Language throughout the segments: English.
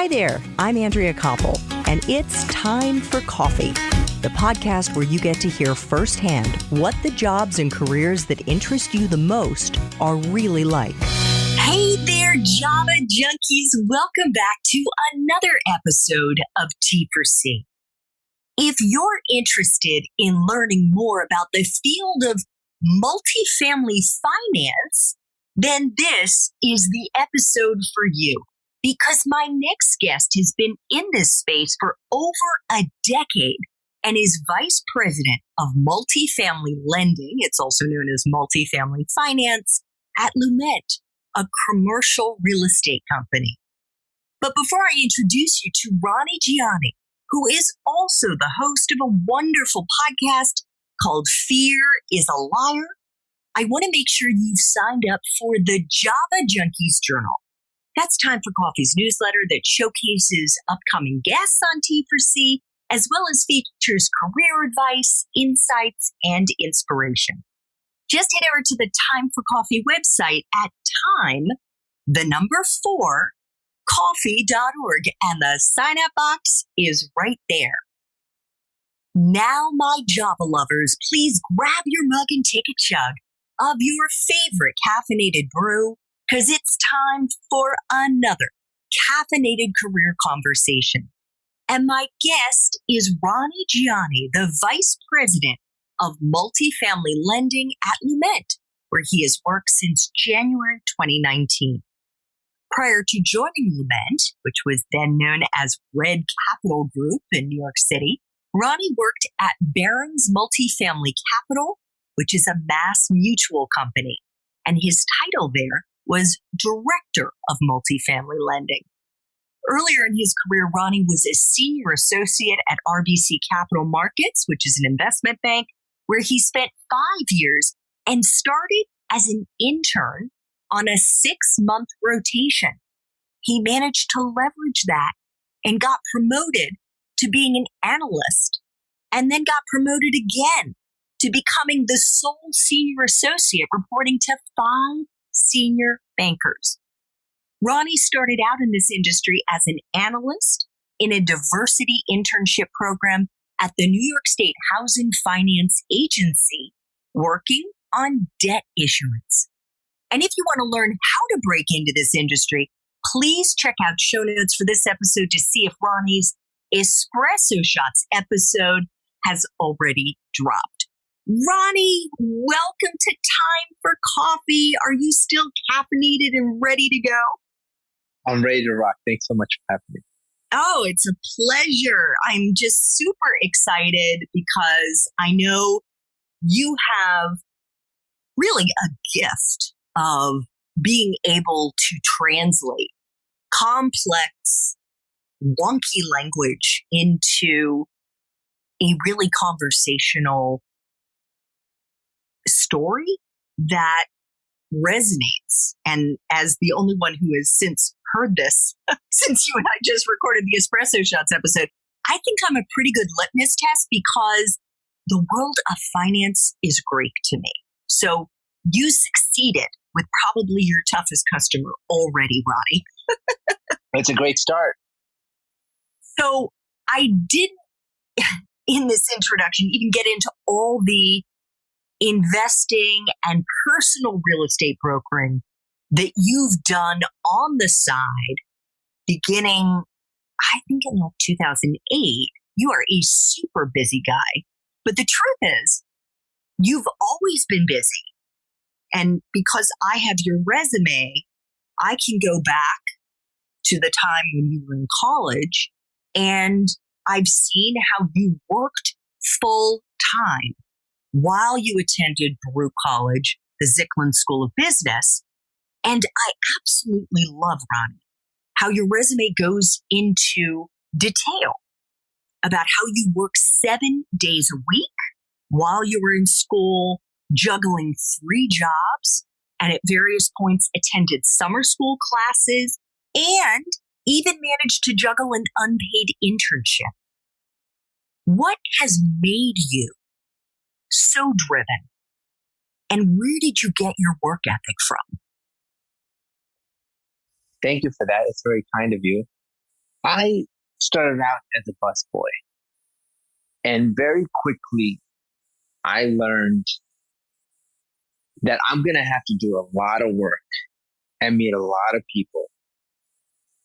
Hi there, I'm Andrea Koppel, and it's time for coffee, the podcast where you get to hear firsthand what the jobs and careers that interest you the most are really like. Hey there, Java junkies. Welcome back to another episode of T4C. If you're interested in learning more about the field of multifamily finance, then this is the episode for you. Because my next guest has been in this space for over a decade and is vice president of multifamily lending. It's also known as multifamily finance at Lument, a commercial real estate company. But before I introduce you to Ronnie Gyani, who is also the host of a wonderful podcast called Fear is a Liar, I want to make sure you've signed up for the Java Junkies Journal. That's Time for Coffee's newsletter that showcases upcoming guests on T4C, as well as features career advice, insights, and inspiration. Just head over to the Time for Coffee website at time4coffee.org, and the sign-up box is right there. Now, my Java lovers, please grab your mug and take a chug of your favorite caffeinated brew, because it's time for another caffeinated career conversation. And my guest is Ronnie Gyani, the Vice President of Multifamily Lending at Lument, where he has worked since January 2019. Prior to joining Lument, which was then known as Red Capital Group in New York City, Ronnie worked at Barron's Multifamily Capital, which is a Mass Mutual company, and his title there was Director of Multifamily Lending. Earlier in his career, Ronnie was a senior associate at RBC Capital Markets, which is an investment bank, where he spent 5 years and started as an intern on a 6-month rotation. He managed to leverage that and got promoted to being an analyst, and then got promoted again to becoming the sole senior associate, reporting to 5 senior bankers. Ronnie started out in this industry as an analyst in a diversity internship program at the New York State Housing Finance Agency, working on debt issuance. And if you want to learn how to break into this industry, please check out show notes for this episode to see if Ronnie's Espresso Shots episode has already dropped. Ronnie, welcome to Time for Coffee. Are you still caffeinated and ready to go? I'm ready to rock. Thanks so much for having me. Oh, it's a pleasure. I'm just super excited because I know you have really a gift of being able to translate complex, wonky language into a really conversational story that resonates. And as the only one who has since heard this, since you and I just recorded the Espresso Shots episode, I think I'm a pretty good litmus test because the world of finance is Greek to me. So you succeeded with probably your toughest customer already, Ronnie. It's a great start. So I didn't, in this introduction, even get into all the investing and personal real estate brokering that you've done on the side beginning, I think in 2008. You are a super busy guy. But the truth is, you've always been busy. And because I have your resume, I can go back to the time when you were in college, and I've seen how you worked full time while you attended Baruch College, the Zicklin School of Business. And I absolutely love, Ronnie, how your resume goes into detail about how you work 7 days a week while you were in school, juggling 3 jobs, and at various points attended summer school classes, and even managed to juggle an unpaid internship. What has made you so driven? And where did you get your work ethic from? Thank you for that. It's very kind of you. I started out as a busboy, and very quickly I learned that I'm going to have to do a lot of work and meet a lot of people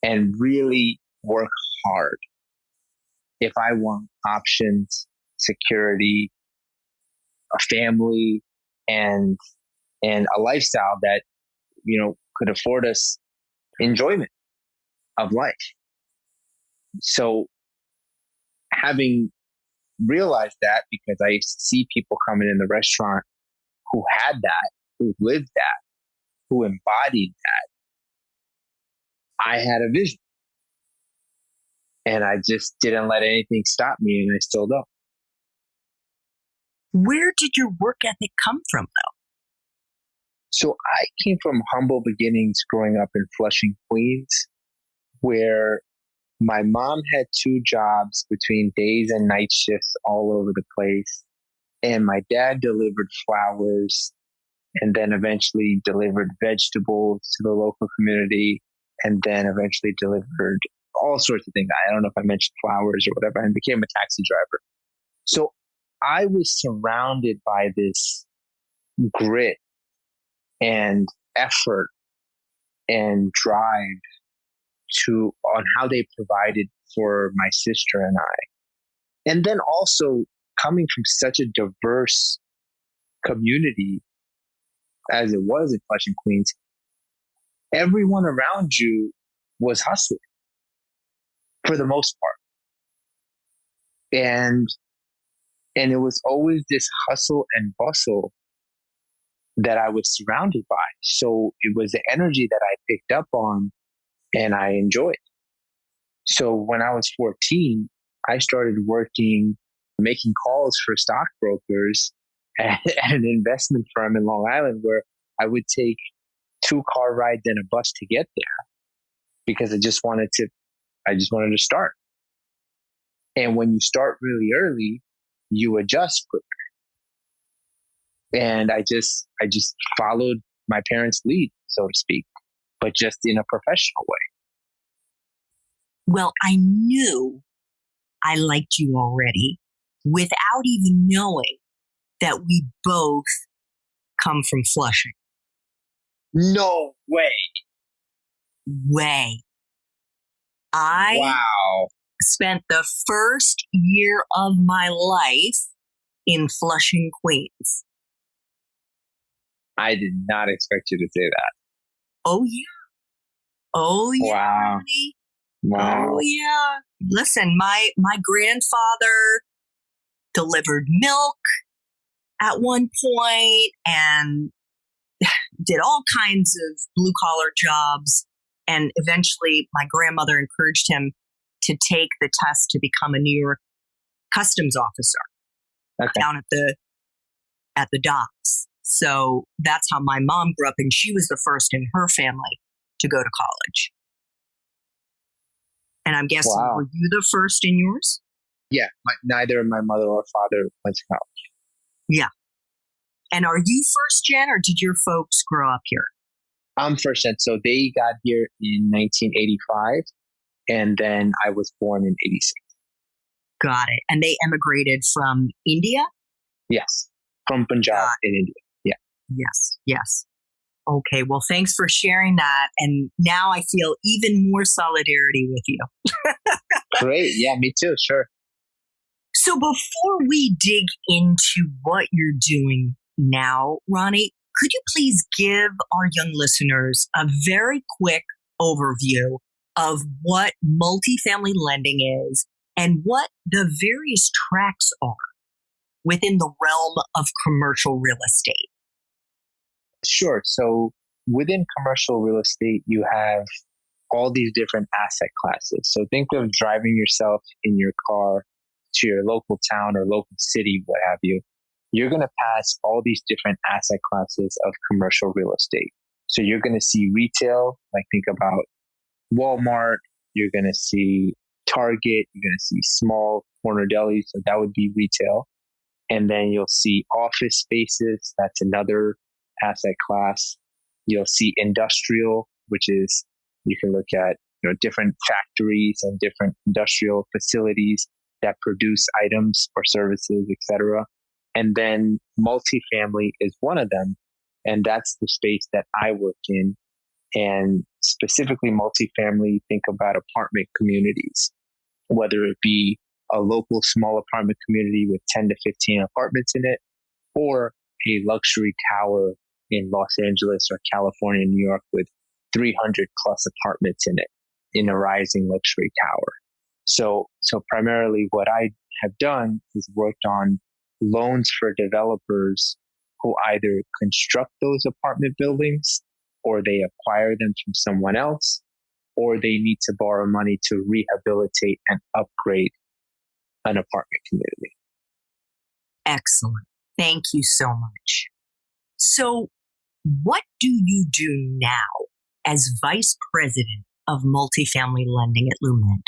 and really work hard if I want options, security, a family, and a lifestyle that, could afford us enjoyment of life. So having realized that, because I used to see people coming in the restaurant who had that, who lived that, who embodied that, I had a vision. And I just didn't let anything stop me, and I still don't. Where did your work ethic come from, though? So I came from humble beginnings growing up in Flushing, Queens, where my mom had 2 jobs between days and night shifts all over the place. And my dad delivered flowers and then eventually delivered vegetables to the local community, and then eventually delivered all sorts of things. I don't know if I mentioned flowers or whatever, and became a taxi driver. So I was surrounded by this grit and effort and drive on how they provided for my sister and I. And then also coming from such a diverse community as it was in Flushing, Queens, everyone around you was hustling for the most part. And it was always this hustle and bustle that I was surrounded by. So it was the energy that I picked up on and I enjoyed. So when I was 14, I started making calls for stockbrokers at an investment firm in Long Island, where I would take 2 car rides and a bus to get there because I just wanted to start. And when you start really early, you adjust quicker. And I just followed my parents' lead, so to speak, but just in a professional way. Well, I knew I liked you already without even knowing that we both come from Flushing. No way. I spent the first year of my life in Flushing, Queens. I did not expect you to say that. Oh, yeah. Oh, yeah. Wow. Ronnie. Wow. Oh, yeah. Listen, my grandfather delivered milk at one point and did all kinds of blue-collar jobs. And eventually, my grandmother encouraged him to take the test to become a New York customs officer down at the docks. So that's how my mom grew up, and she was the first in her family to go to college. And I'm guessing, were you the first in yours? Yeah, neither my mother or father went to college. Yeah. And are you first gen, or did your folks grow up here? I'm first gen. So they got here in 1985, and then I was born in 86. Got it. And they emigrated from India? Yes, from Punjab in India. Yeah. Yes. Okay, well, thanks for sharing that. And now I feel even more solidarity with you. Great. Yeah, me too. Sure. So before we dig into what you're doing now, Ronnie, could you please give our young listeners a very quick overview of what multifamily lending is and what the various tracks are within the realm of commercial real estate? Sure. So within commercial real estate, you have all these different asset classes. So think of driving yourself in your car to your local town or local city, what have you. You're going to pass all these different asset classes of commercial real estate. So you're going to see retail, like think about Walmart. You're going to see Target. You're going to see small corner delis. So that would be retail. And then you'll see office spaces. That's another asset class. You'll see industrial, which is, you can look at different factories and different industrial facilities that produce items or services, etc. And then multifamily is one of them. And that's the space that I work in. And specifically multifamily, think about apartment communities, whether it be a local small apartment community with 10 to 15 apartments in it, or a luxury tower in Los Angeles or California, New York with 300 plus apartments in it in a rising luxury tower. So primarily what I have done is worked on loans for developers who either construct those apartment buildings or they acquire them from someone else, or they need to borrow money to rehabilitate and upgrade an apartment community. Excellent. Thank you so much. So, what do you do now as Vice President of Multifamily Lending at Lument?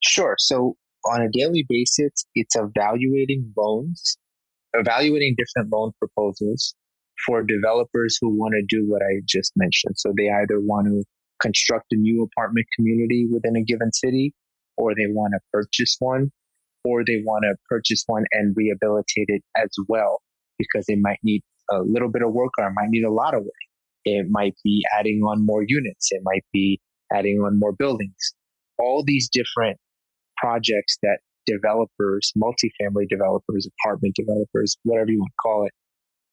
Sure. So, on a daily basis, it's evaluating different loan proposals for developers who want to do what I just mentioned. So, they either want to construct a new apartment community within a given city, or they want to purchase one, or they want to purchase one and rehabilitate it as well, because it might need a little bit of work or it might need a lot of work. It might be adding on more units. It might be adding on more buildings. All these different projects that developers, multifamily developers, apartment developers, whatever you want to call it,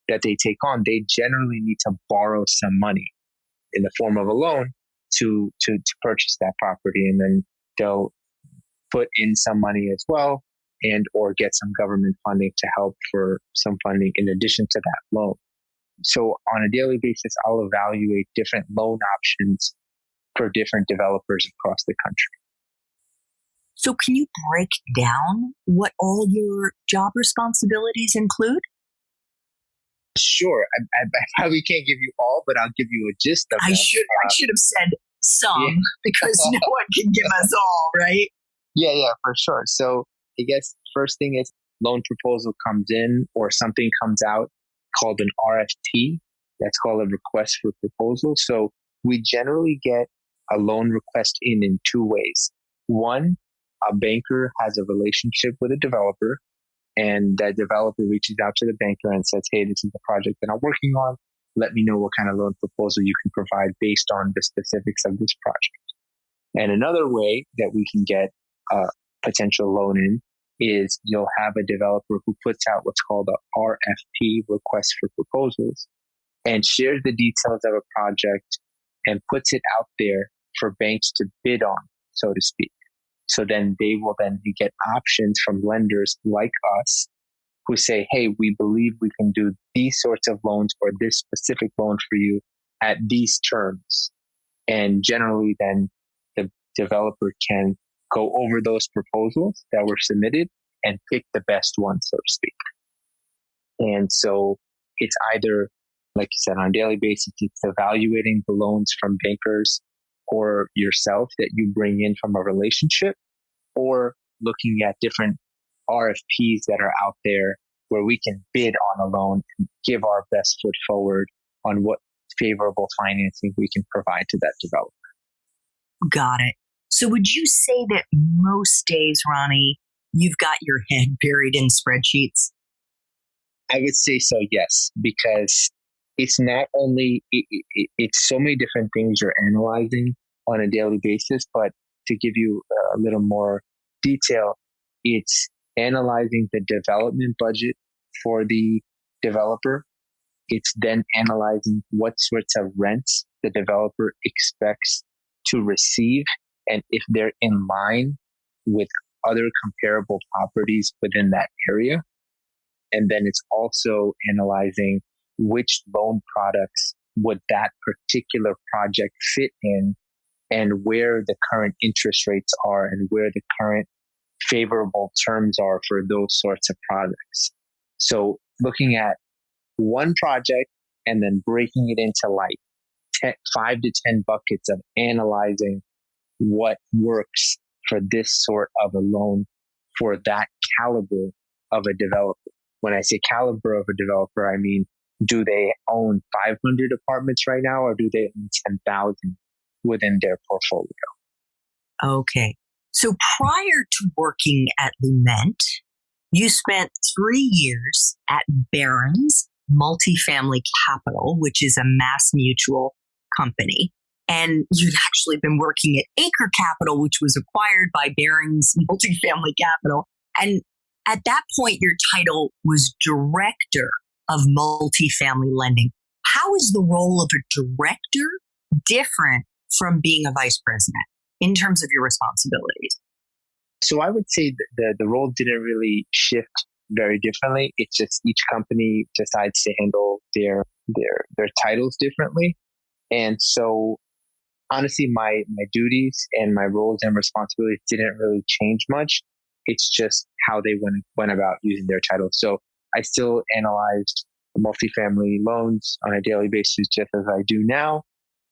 that they take on, they generally need to borrow some money in the form of a loan to purchase that property. And then they'll put in some money as well, and or get some government funding to help for some funding in addition to that loan. So on a daily basis, I'll evaluate different loan options for different developers across the country. So can you break down what all your job responsibilities include? Sure. I probably can't give you all, but I'll give you a gist of I them. should have said some because no one can give us all, right? Yeah, for sure. So I guess first thing is loan proposal comes in or something comes out called an RFP. That's called a request for proposal. So we generally get a loan request in two ways. One, a banker has a relationship with a developer, and that developer reaches out to the banker and says, hey, this is the project that I'm working on. Let me know what kind of loan proposal you can provide based on the specifics of this project. And another way that we can get a potential loan in is you'll have a developer who puts out what's called a RFP, request for proposals, and shares the details of a project and puts it out there for banks to bid on, so to speak. So then they will then get options from lenders like us who say, hey, we believe we can do these sorts of loans or this specific loan for you at these terms. And generally then the developer can go over those proposals that were submitted and pick the best one, so to speak. And so it's either, like you said, on a daily basis, it's evaluating the loans from bankers or yourself that you bring in from a relationship, or looking at different RFPs that are out there where we can bid on a loan and give our best foot forward on what favorable financing we can provide to that developer. Got it. So would you say that most days, Ronnie, you've got your head buried in spreadsheets? I would say so, yes, because it's not only, it's so many different things you're analyzing on a daily basis, but to give you a little more detail, it's analyzing the development budget for the developer. It's then analyzing what sorts of rents the developer expects to receive and if they're in line with other comparable properties within that area. And then it's also analyzing which loan products would that particular project fit in and where the current interest rates are and where the current favorable terms are for those sorts of products. So looking at one project and then breaking it into like 5 to 10 buckets of analyzing what works for this sort of a loan for that caliber of a developer. When I say caliber of a developer, I mean, do they own 500 apartments right now or do they own 10,000? within their portfolio. Okay. So prior to working at Lument, you spent 3 years at Barron's Multifamily Capital, which is a Mass Mutual company. And you'd actually been working at Acre Capital, which was acquired by Barron's Multifamily Capital. And at that point, your title was Director of Multifamily Lending. How is the role of a director different from being a vice president in terms of your responsibilities? So I would say that the role didn't really shift very differently. It's just each company decides to handle their titles differently. And so honestly, my duties and my roles and responsibilities didn't really change much. It's just how they went about using their titles. So I still analyzed multifamily loans on a daily basis, just as I do now,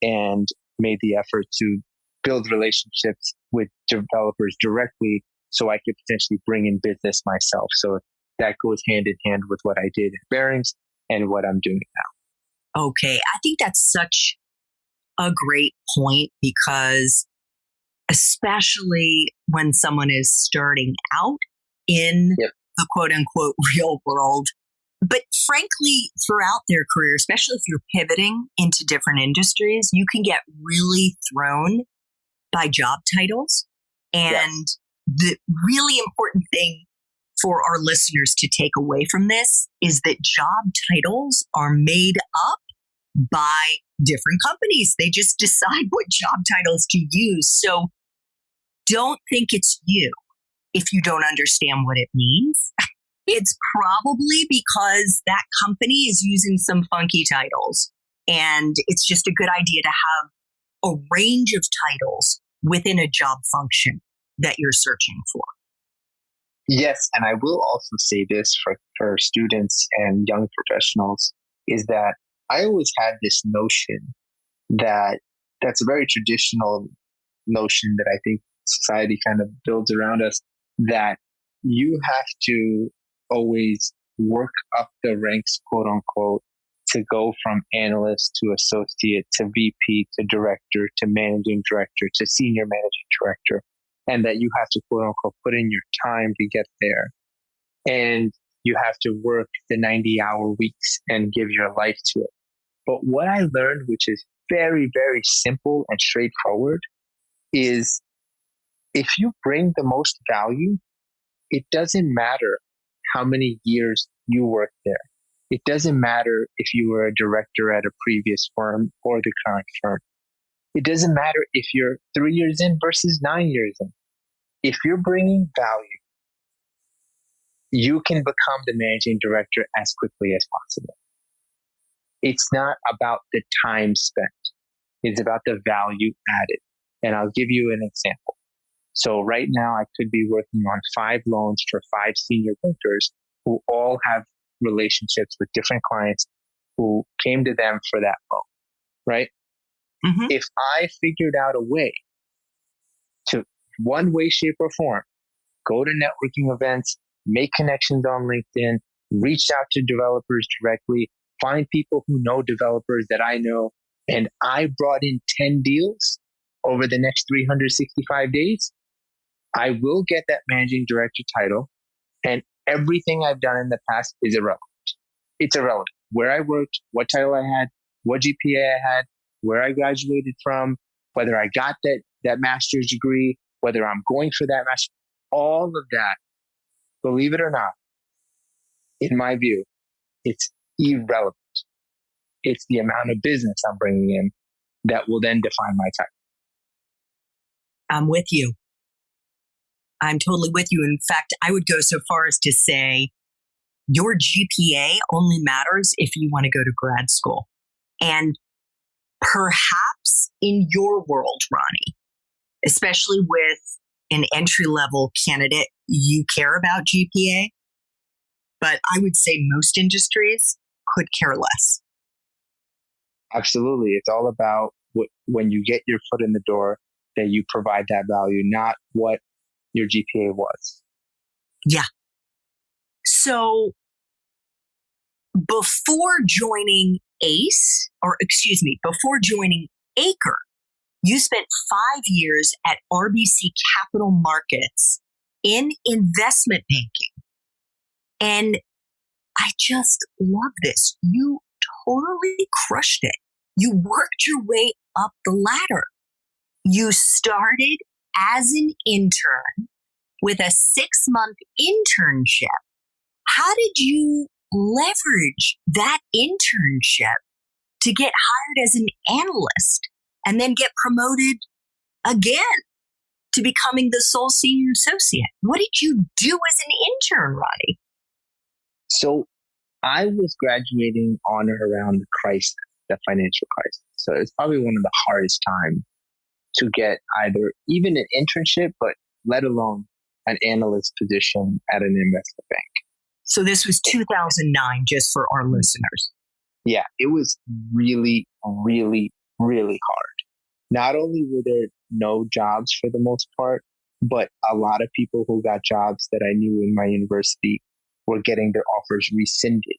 and made the effort to build relationships with developers directly so I could potentially bring in business myself. So that goes hand in hand with what I did at Barron's and what I'm doing now. Okay. I think that's such a great point, because especially when someone is starting out in the quote unquote real world, but frankly, throughout their career, especially if you're pivoting into different industries, you can get really thrown by job titles. And the really important thing for our listeners to take away from this is that job titles are made up by different companies. They just decide what job titles to use. So don't think it's you if you don't understand what it means. It's probably because that company is using some funky titles. And it's just a good idea to have a range of titles within a job function that you're searching for. Yes, and I will also say this for students and young professionals, is that I always had this notion that's a very traditional notion that I think society kind of builds around us, that you have to always work up the ranks, quote unquote, to go from analyst to associate to VP to director to managing director to senior managing director, and that you have to, quote unquote, put in your time to get there. And you have to work the 90-hour weeks and give your life to it. But what I learned, which is very, very simple and straightforward, is if you bring the most value, it doesn't matter how many years you work there. It doesn't matter if you were a director at a previous firm or the current firm. It doesn't matter if you're 3 years in versus 9 years in. If you're bringing value, you can become the managing director as quickly as possible. It's not about the time spent. It's about the value added. And I'll give you an example. So right now I could be working on 5 loans for 5 senior bankers who all have relationships with different clients who came to them for that loan, right? Mm-hmm. If I figured out a way to, one way, shape, or form, go to networking events, make connections on LinkedIn, reach out to developers directly, find people who know developers that I know, and I brought in 10 deals over the next 365 days, I will get that managing director title, and everything I've done in the past is irrelevant. It's irrelevant. Where I worked, what title I had, what GPA I had, where I graduated from, whether I got that master's degree, whether I'm going for that master, all of that, believe it or not, in my view, it's irrelevant. It's the amount of business I'm bringing in that will then define my title. I'm with you. I'm totally with you. In fact, I would go so far as to say your GPA only matters if you want to go to grad school. And perhaps in your world, Ronnie, especially with an entry-level candidate, you care about GPA. But I would say most industries could care less. Absolutely. It's all about when you get your foot in the door, that you provide that value, not what your GPA was. Yeah. So before joining before joining Acre, You spent 5 years at RBC Capital Markets in investment banking. And I just love this. You totally crushed it. You worked your way up the ladder. You started as an intern with a 6-month internship. How did you leverage that internship to get hired as an analyst and then get promoted again to becoming the sole senior associate? What did you do as an intern, Ronnie? So I was graduating on or around the financial crisis. So it's probably one of the hardest times to get either even an internship, but let alone an analyst position at an investment bank. So this was 2009, just for our listeners. Yeah, it was really, really, really hard. Not only were there no jobs for the most part, but a lot of people who got jobs that I knew in my university were getting their offers rescinded,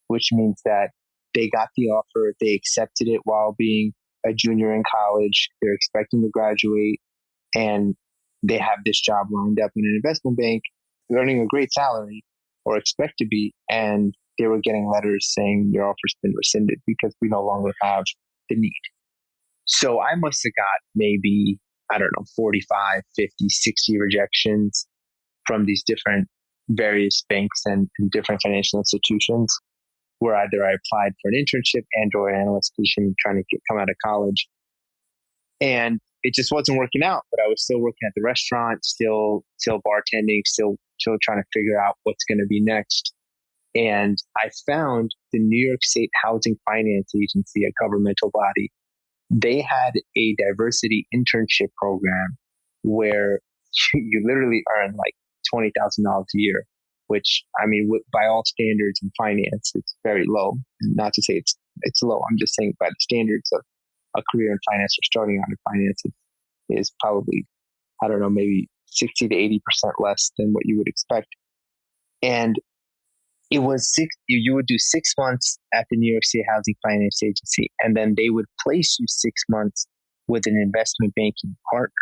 which means that they got the offer, they accepted it while being a junior in college, they're expecting to graduate, and they have this job lined up in an investment bank, earning a great salary, or expect to be, and they were getting letters saying your offer's been rescinded because we no longer have the need. So I must have got maybe, 45, 50, 60 rejections from these different various banks and different financial institutions, where either I applied for an internship and or an analyst position trying to come out of college. And it just wasn't working out, but I was still working at the restaurant, still bartending, still trying to figure out what's going to be next. And I found the New York State Housing Finance Agency, a governmental body. They had a diversity internship program where you literally earn like $20,000 a year, which, by all standards in finance, it's very low. Not to say it's low. I'm just saying by the standards of a career in finance or starting out in finance is probably, maybe 60 to 80% less than what you would expect. And it was you would do 6 months at the New York State Housing Finance Agency, and then they would place you 6 months with an investment banking partner.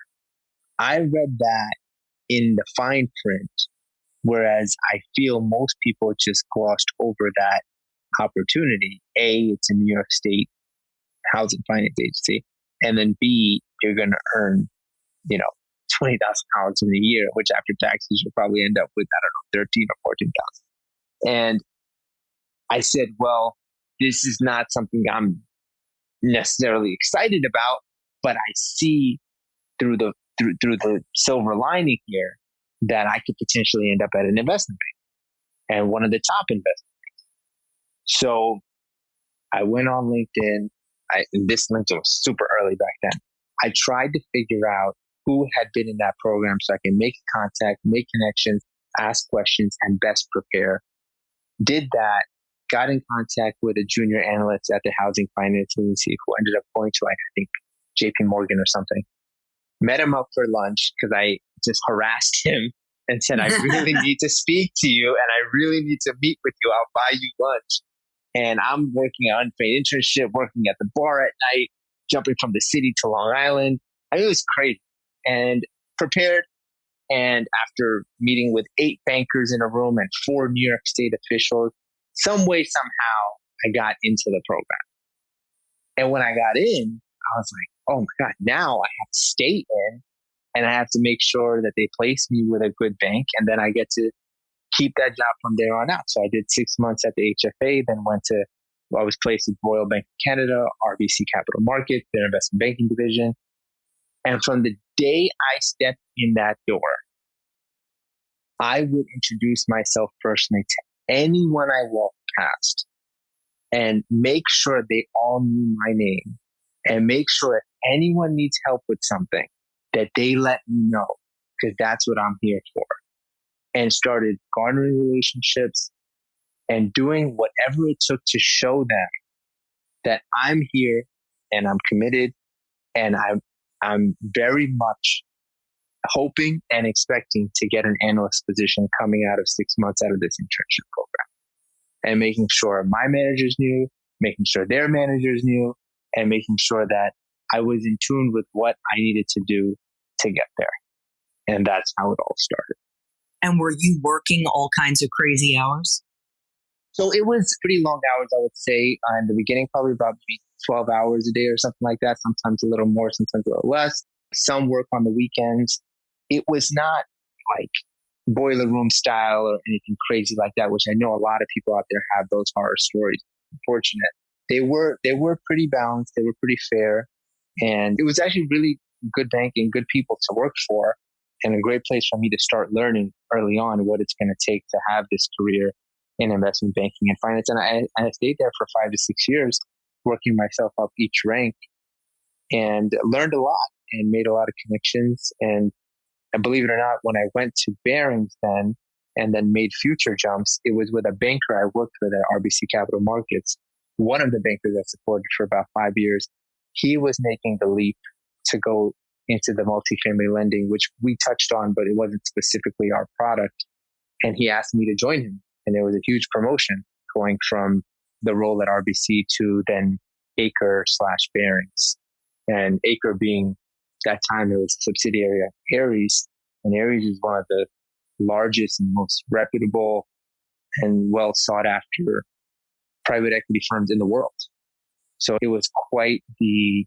I read that in the fine print, whereas I feel most people just glossed over that opportunity. A, it's a New York State Housing Finance Agency, and then B, you're going to earn, $20,000 in a year, which after taxes you'll probably end up with, 13 or 14,000. And I said, well, this is not something I'm necessarily excited about, but I see through the silver lining here that I could potentially end up at an investment bank and one of the top investment banks. So I went on LinkedIn. This LinkedIn was super early back then. I tried to figure out who had been in that program so I can make contact, make connections, ask questions, and best prepare. Did that, got in contact with a junior analyst at the Housing Finance Agency who ended up going to, I think, JP Morgan or something. Met him up for lunch because I just harassed him and said, I really need to speak to you and I really need to meet with you. I'll buy you lunch. And I'm working an unpaid internship, working at the bar at night, jumping from the city to Long Island. It was crazy. And prepared. And after meeting with 8 bankers in a room and 4 New York State officials, some way, somehow, I got into the program. And when I got in, I was like, oh my God, now I have to stay in and I have to make sure that they place me with a good bank. And then I get to keep that job from there on out. So I did 6 months at the HFA, then I was placed at Royal Bank of Canada, RBC Capital Markets, their investment banking division. And from the day I stepped in that door, I would introduce myself personally to anyone I walked past and make sure they all knew my name and make sure if anyone needs help with something that they let me know, because that's what I'm here for. And started garnering relationships and doing whatever it took to show them that I'm here and I'm committed and I'm very much hoping and expecting to get an analyst position coming out of 6 months out of this internship program. And making sure my managers knew, making sure their managers knew, and making sure that I was in tune with what I needed to do to get there. And that's how it all started. And were you working all kinds of crazy hours? So it was pretty long hours, I would say. In the beginning, probably about maybe 12 hours a day or something like that. Sometimes a little more, sometimes a little less. Some work on the weekends. It was not like boiler room style or anything crazy like that, which I know a lot of people out there have those horror stories. Unfortunate. They were pretty balanced. They were pretty fair. And it was actually really good banking, good people to work for, and a great place for me to start learning early on what it's going to take to have this career in investment banking and finance. And I stayed there for 5 to 6 years, working myself up each rank, and learned a lot and made a lot of connections. And believe it or not, when I went to Barings then and then made future jumps, it was with a banker I worked with at RBC Capital Markets. One of the bankers I supported for about 5 years, he was making the leap to go into the multifamily lending, which we touched on, but it wasn't specifically our product. And he asked me to join him. And it was a huge promotion going from the role at RBC to then Acre/Barings. And Acre being, that time it was a subsidiary of Ares. And Ares is one of the largest and most reputable and well sought after private equity firms in the world. So it was quite the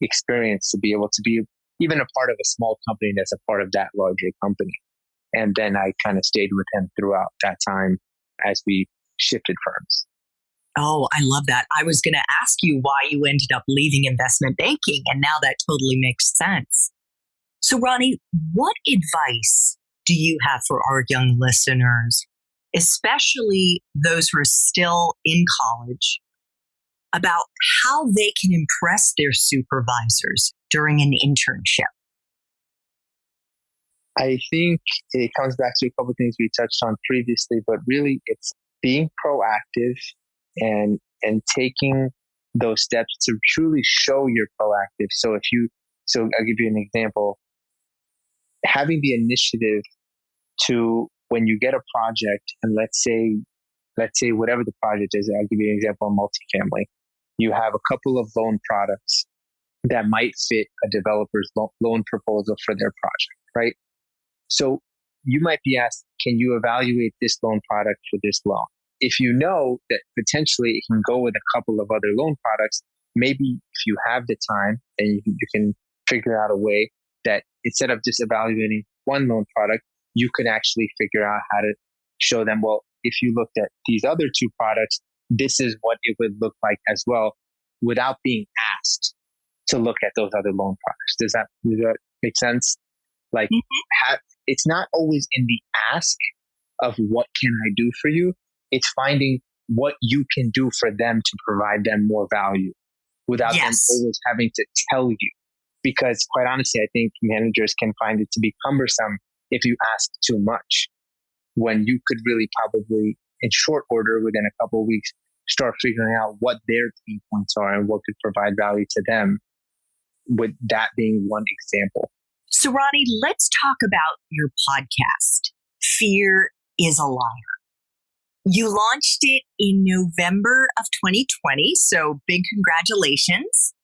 experience to be able to be even a part of a small company that's a part of that larger company. And then I kind of stayed with him throughout that time as we shifted firms. Oh, I love that. I was going to ask you why you ended up leaving investment banking, and now that totally makes sense. So, Ronnie, what advice do you have for our young listeners, especially those who are still in college, about how they can impress their supervisors during an internship? I think it comes back to a couple of things we touched on previously, but really it's being proactive and taking those steps to truly show you're proactive. So I'll give you an example. Having the initiative to, when you get a project, and let's say whatever the project is, I'll give you an example of multifamily. You have a couple of loan products that might fit a developer's loan proposal for their project, right? So you might be asked, can you evaluate this loan product for this loan? If you know that potentially it can go with a couple of other loan products, maybe if you have the time, then you can figure out a way that instead of just evaluating one loan product, you can actually figure out how to show them, well, if you looked at these other two products, this is what it would look like as well, without being asked to look at those other loan products. Does that make sense? Like, it's not always in the ask of what can I do for you. It's finding what you can do for them to provide them more value without them always having to tell you. Because quite honestly, I think managers can find it to be cumbersome if you ask too much, when you could really probably, in short order, within a couple of weeks, start figuring out what their pain points are and what could provide value to them, with that being one example. So, Ronnie, let's talk about your podcast, Fear is a Liar. You launched it in November of 2020, so big congratulations.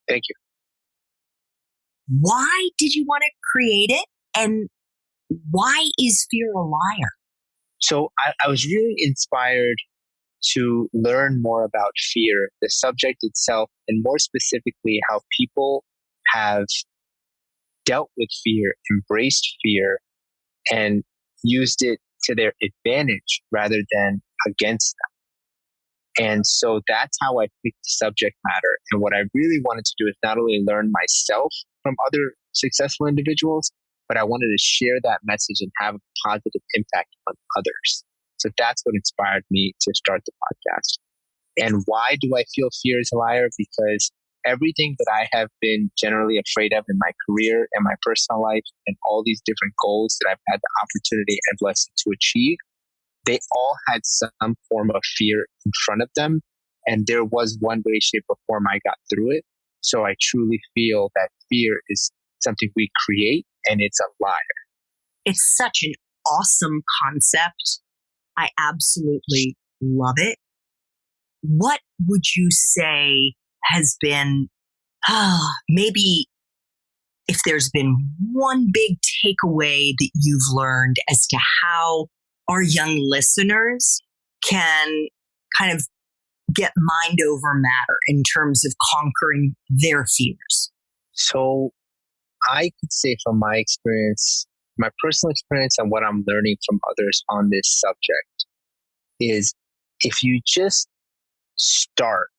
Thank you. Why did you want to create it, and why is fear a liar? So I was really inspired to learn more about fear, the subject itself, and more specifically, how people have dealt with fear, embraced fear, and used it to their advantage rather than against them. And so that's how I picked the subject matter. And what I really wanted to do is not only learn myself from other successful individuals, but I wanted to share that message and have a positive impact on others. So that's what inspired me to start the podcast. And why do I feel fear is a liar? Because everything that I have been generally afraid of in my career and my personal life, and all these different goals that I've had the opportunity and blessing to achieve, they all had some form of fear in front of them. And there was one way, shape, or form I got through it. So I truly feel that fear is something we create, and it's a liar. It's such an awesome concept. I absolutely love it. What would you say has been maybe if there's been one big takeaway that you've learned as to how our young listeners can kind of get mind over matter in terms of conquering their fears. So I could say from my experience, my personal experience and what I'm learning from others on this subject is if you just start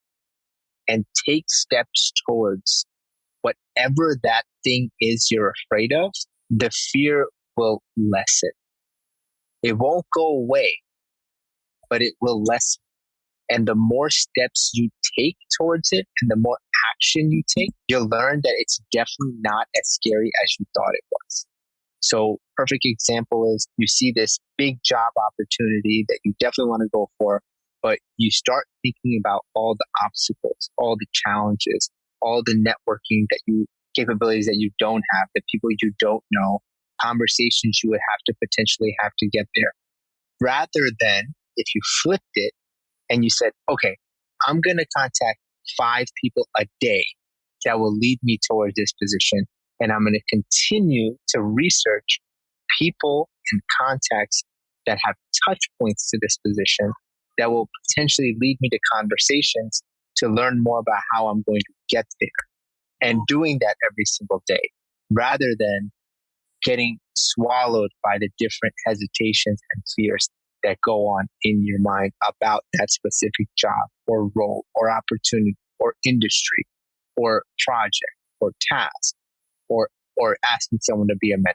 and take steps towards whatever that thing is you're afraid of, the fear will lessen. It won't go away, but it will lessen. And the more steps you take towards it and the more action you take, you'll learn that it's definitely not as scary as you thought it was. So, perfect example is you see this big job opportunity that you definitely want to go for, but you start thinking about all the obstacles, all the challenges, all the networking capabilities that you don't have, the people you don't know, conversations you would have to potentially have to get there. Rather than if you flipped it and you said, okay, I'm going to contact 5 people a day that will lead me towards this position. And I'm going to continue to research people and contacts that have touch points to this position that will potentially lead me to conversations to learn more about how I'm going to get there. And doing that every single day, rather than getting swallowed by the different hesitations and fears that go on in your mind about that specific job or role or opportunity or industry or project or task or asking someone to be a mentor.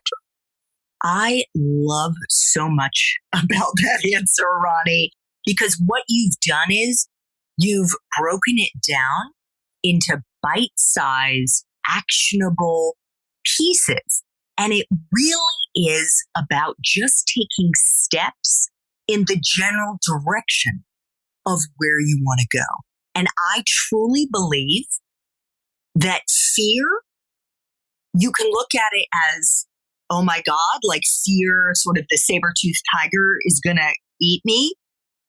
I love so much about that answer, Ronnie, because what you've done is you've broken it down into bite-sized, actionable pieces. And it really is about just taking steps in the general direction of where you want to go. And I truly believe that fear, you can look at it as, oh my God, like fear, sort of the saber-toothed tiger is going to eat me.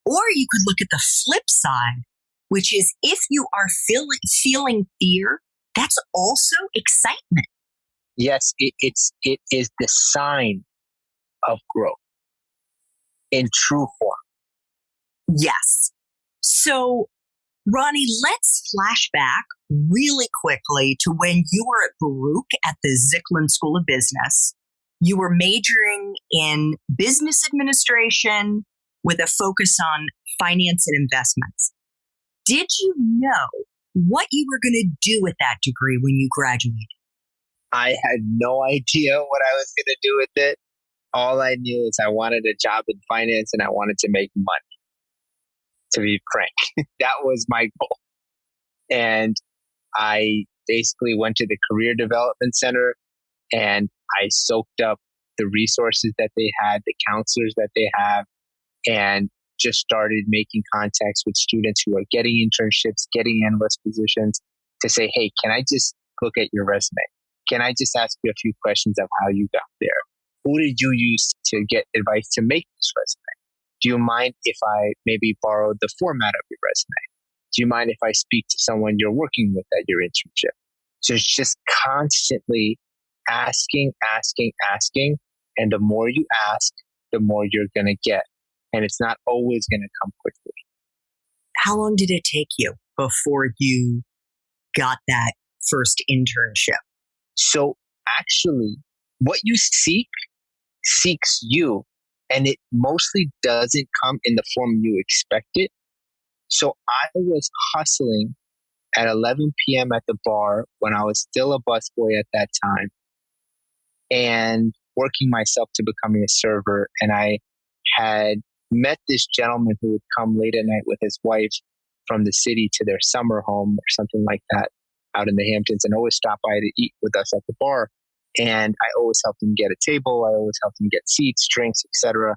Or you could look at the flip side, which is if you are feeling fear, that's also excitement. Yes, it is the sign of growth in true form. Yes. So, Ronnie, let's flash back really quickly to when you were at Baruch at the Zicklin School of Business. You were majoring in business administration with a focus on finance and investments. Did you know what you were going to do with that degree when you graduated? I had no idea what I was going to do with it. All I knew is I wanted a job in finance and I wanted to make money, to be frank. That was my goal. And I basically went to the Career Development Center and I soaked up the resources that they had, the counselors that they have, and just started making contacts with students who are getting internships, getting analyst positions to say, hey, can I just look at your resume? Can I just ask you a few questions of how you got there? Who did you use to get advice to make this resume? Do you mind if I maybe borrow the format of your resume? Do you mind if I speak to someone you're working with at your internship? So it's just constantly asking. And the more you ask, the more you're going to get. And it's not always going to come quickly. How long did it take you before you got that first internship? So actually, what you seeks you, and it mostly doesn't come in the form you expect it. So I was hustling at 11 p.m. at the bar when I was still a busboy at that time and working myself to becoming a server. And I had met this gentleman who would come late at night with his wife from the city to their summer home or something like that out in the Hamptons and always stop by to eat with us at the bar. And I always helped him get a table. I always helped him get seats, drinks, etc.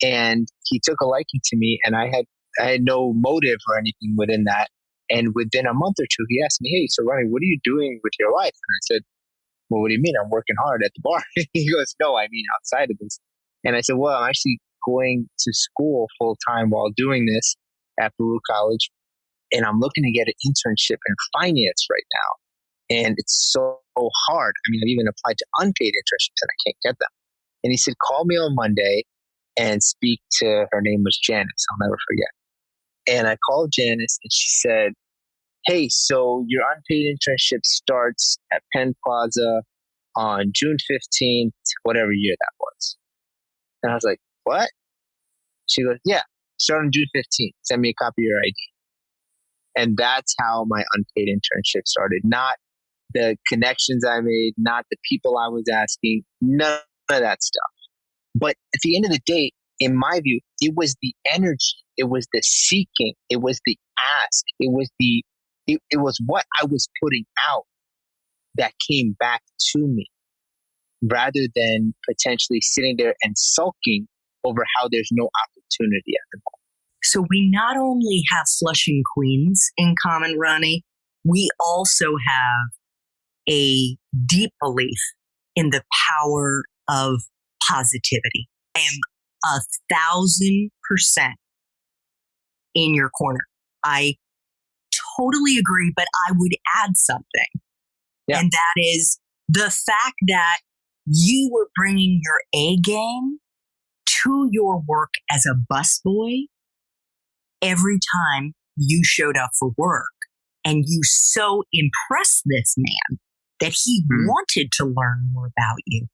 And he took a liking to me, and I had no motive or anything within that. And within a month or two, he asked me, hey, so Ronnie, what are you doing with your life? And I said, well, what do you mean? I'm working hard at the bar. He goes, no, I mean outside of this. And I said, well, I'm actually going to school full time while doing this at Baruch College. And I'm looking to get an internship in finance right now. And it's so hard. I mean, I've even applied to unpaid internships and I can't get them. And he said, call me on Monday and speak to, her name was Janice. I'll never forget. And I called Janice and she said, hey, so your unpaid internship starts at Penn Plaza on June 15th, whatever year that was. And I was like, what? She goes, yeah, start on June 15th. Send me a copy of your ID. And that's how my unpaid internship started. Not the connections I made, not the people I was asking, none of that stuff. But at the end of the day, in my view, it was the energy, it was the seeking, it was the ask, it was what I was putting out that came back to me, rather than potentially sitting there and sulking over how there's no opportunity at the moment. So we not only have Flushing Queens in common, Ronnie, we also have a deep belief in the power of positivity. I am 1,000% in your corner. I totally agree, but I would add something. Yeah. And that is the fact that you were bringing your A game to your work as a busboy every time you showed up for work. And you so impressed this man that he wanted to learn more about you.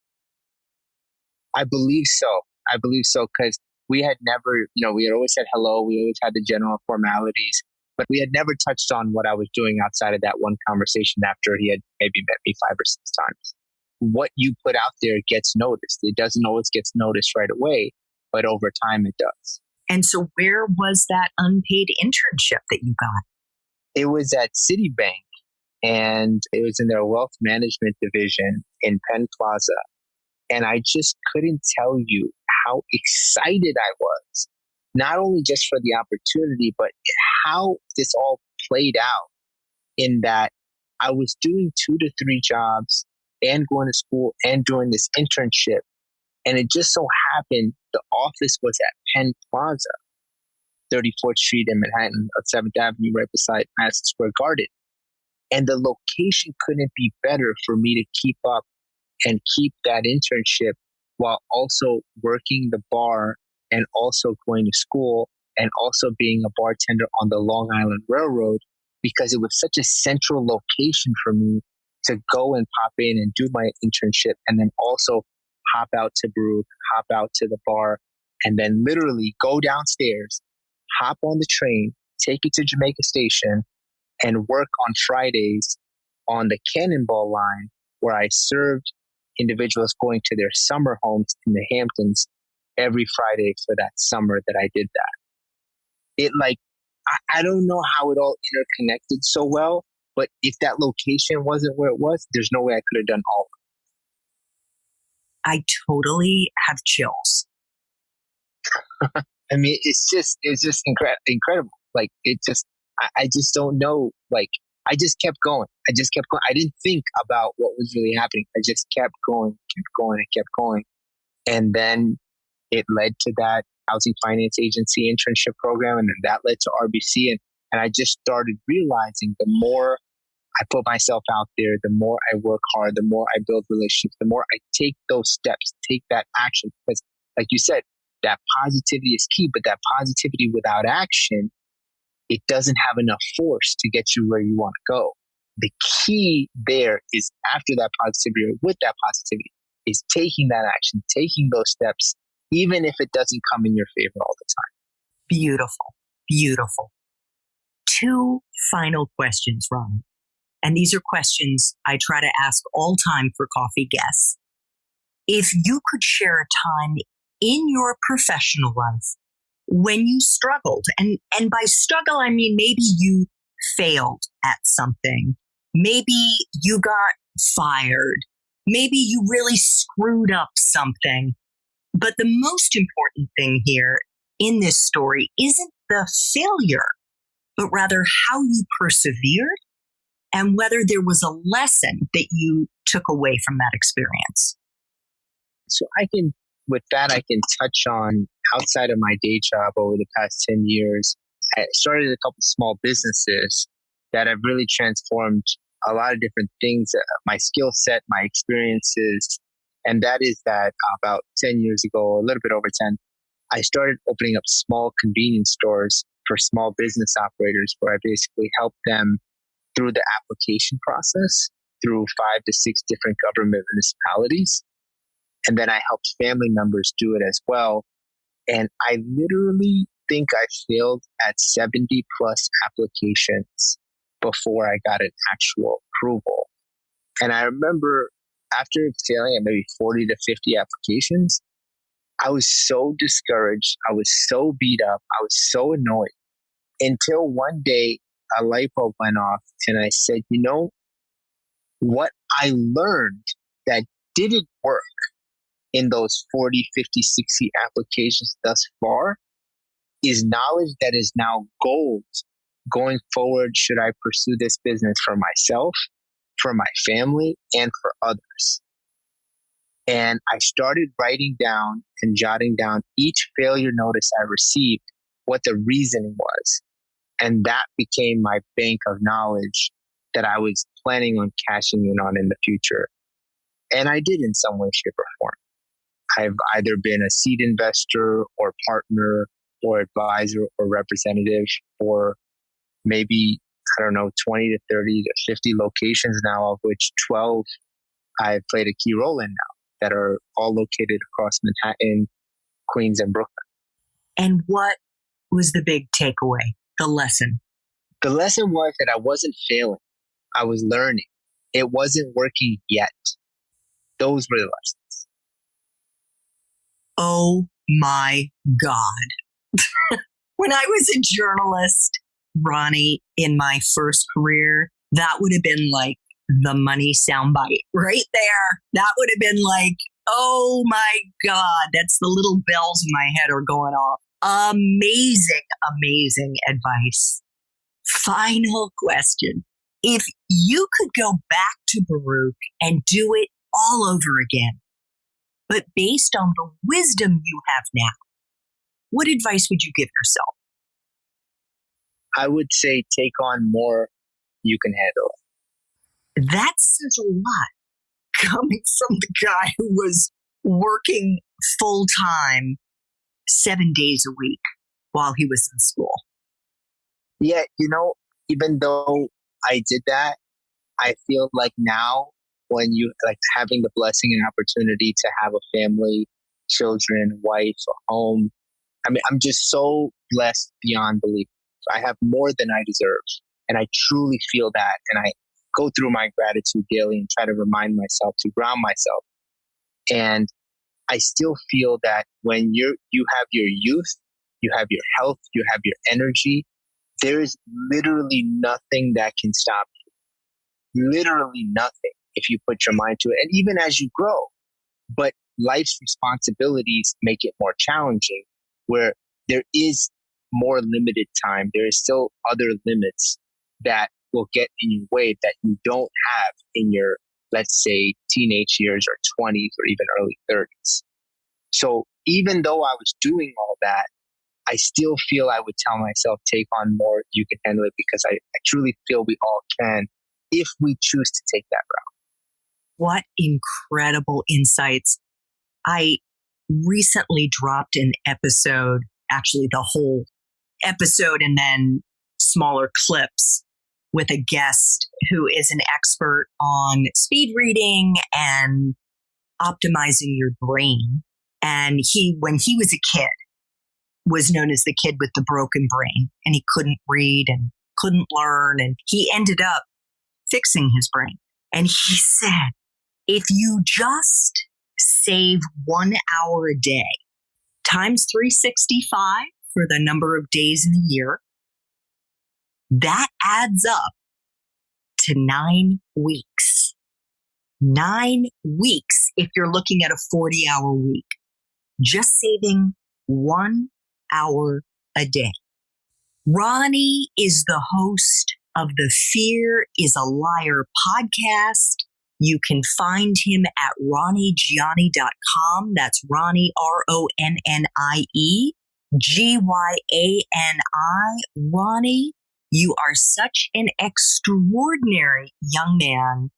I believe so. Because we had never, we had always said hello. We always had the general formalities, but we had never touched on what I was doing outside of that one conversation after he had maybe met me 5 or 6 times. What you put out there gets noticed. It doesn't always get noticed right away, but over time it does. And so where was that unpaid internship that you got? It was at Citibank, and it was in their wealth management division in Penn Plaza. And I just couldn't tell you how excited I was, not only just for the opportunity, but how this all played out, in that I was doing 2 to 3 jobs and going to school and doing this internship. And it just so happened the office was at Penn Plaza, 34th Street in Manhattan, 7th Avenue, right beside Madison Square Garden. And the location couldn't be better for me to keep up and keep that internship while also working the bar and also going to school and also being a bartender on the Long Island Railroad, because it was such a central location for me to go and pop in and do my internship and then also hop out to brew, hop out to the bar, and then literally go downstairs, hop on the train, take it to Jamaica Station, and work on Fridays on the Cannonball line, where I served individuals going to their summer homes in the Hamptons every Friday for that summer that I did that. I don't know how it all interconnected so well, but if that location wasn't where it was, there's no way I could have done all of it. I totally have chills. I mean, it's just incredible. I just don't know. I just kept going. I didn't think about what was really happening. I just kept going. And then it led to that housing finance agency internship program. And then that led to RBC. And I just started realizing the more I put myself out there, the more I work hard, the more I build relationships, the more I take those steps, take that action. Because like you said, that positivity is key, but that positivity without action, it doesn't have enough force to get you where you want to go. The key there is, after that positivity, or with that positivity, is taking that action, taking those steps, even if it doesn't come in your favor all the time. Beautiful. Beautiful. 2 final questions, Ron. And these are questions I try to ask all time for coffee guests. If you could share a time in your professional life when you struggled, and by struggle, I mean maybe you failed at something, maybe you got fired, maybe you really screwed up something. But the most important thing here in this story isn't the failure, but rather how you persevered and whether there was a lesson that you took away from that experience. So I can touch on, outside of my day job over the past 10 years, I started a couple small businesses that have really transformed a lot of different things, my skill set, my experiences. And that is that about 10 years ago, a little bit over 10, I started opening up small convenience stores for small business operators where I basically helped them through the application process through 5 to 6 different government municipalities. And then I helped family members do it as well. And I literally think I failed at 70 plus applications before I got an actual approval. And I remember after failing at maybe 40 to 50 applications, I was so discouraged. I was so beat up. I was so annoyed until one day a light bulb went off and I said, you know, what I learned that didn't work in those 40, 50, 60 applications thus far is knowledge that is now gold going forward. Should I pursue this business for myself, for my family, and for others? And I started writing down and jotting down each failure notice I received, what the reasoning was. And that became my bank of knowledge that I was planning on cashing in on in the future. And I did in some way, shape, or form. I've either been a seed investor or partner or advisor or representative for maybe, 20 to 30 to 50 locations now, of which 12 I've played a key role in now that are all located across Manhattan, Queens, and Brooklyn. And what was the big takeaway, the lesson? The lesson was that I wasn't failing. I was learning. It wasn't working yet. Those were the lessons. Oh my God. When I was a journalist, Ronnie, in my first career, that would have been like the money soundbite right there. That would have been like, oh my God, that's the little bells in my head are going off. Amazing, amazing advice. Final question. If you could go back to Baruch and do it all over again, but based on the wisdom you have now, what advice would you give yourself? I would say take on more you can handle. That's such a lot coming from the guy who was working full time 7 days a week while he was in school. Yeah, even though I did that, I feel like now when you like having the blessing and opportunity to have a family, children, wife, a home. I mean, I'm just so blessed beyond belief. I have more than I deserve. And I truly feel that. And I go through my gratitude daily and try to remind myself to ground myself. And I still feel that when you have your youth, you have your health, you have your energy, there is literally nothing that can stop you. Literally nothing if you put your mind to it. And even as you grow, but life's responsibilities make it more challenging, where there is more limited time. There is still other limits that will get in your way that you don't have in your, let's say, teenage years or 20s or even early 30s. So even though I was doing all that, I still feel I would tell myself, take on more, you can handle it, because I truly feel we all can if we choose to take that route. What incredible insights. I recently dropped an episode, actually the whole episode and then smaller clips, with a guest who is an expert on speed reading and optimizing your brain. And when he was a kid, was known as the kid with the broken brain, and he couldn't read and couldn't learn. And he ended up fixing his brain. And he said, if you just save 1 hour a day times 365 for the number of days in the year, that adds up to 9 weeks. 9 weeks if you're looking at a 40-hour week. Just saving 1 hour a day. Ronnie is the host of the Fear is a Liar podcast. You can find him at RonnieGyani.com. That's Ronnie, RONNIE, GYANI. Ronnie, You are such an extraordinary young man.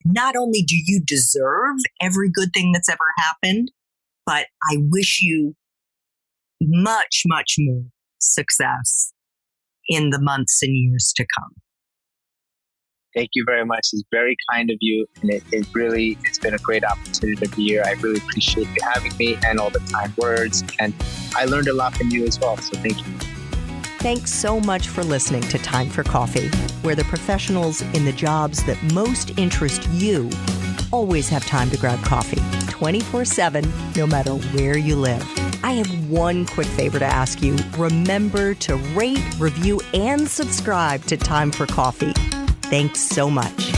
Not only do you deserve every good thing that's ever happened, but I wish you much, much more success in the months and years to come. Thank you very much. It's very kind of you. And it's been a great opportunity to be here. I really appreciate you having me and all the kind words. And I learned a lot from you as well. So thank you. Thanks so much for listening to Time for Coffee, where the professionals in the jobs that most interest you always have time to grab coffee 24/7, no matter where you live. I have one quick favor to ask you. Remember to rate, review, and subscribe to Time for Coffee. Thanks so much.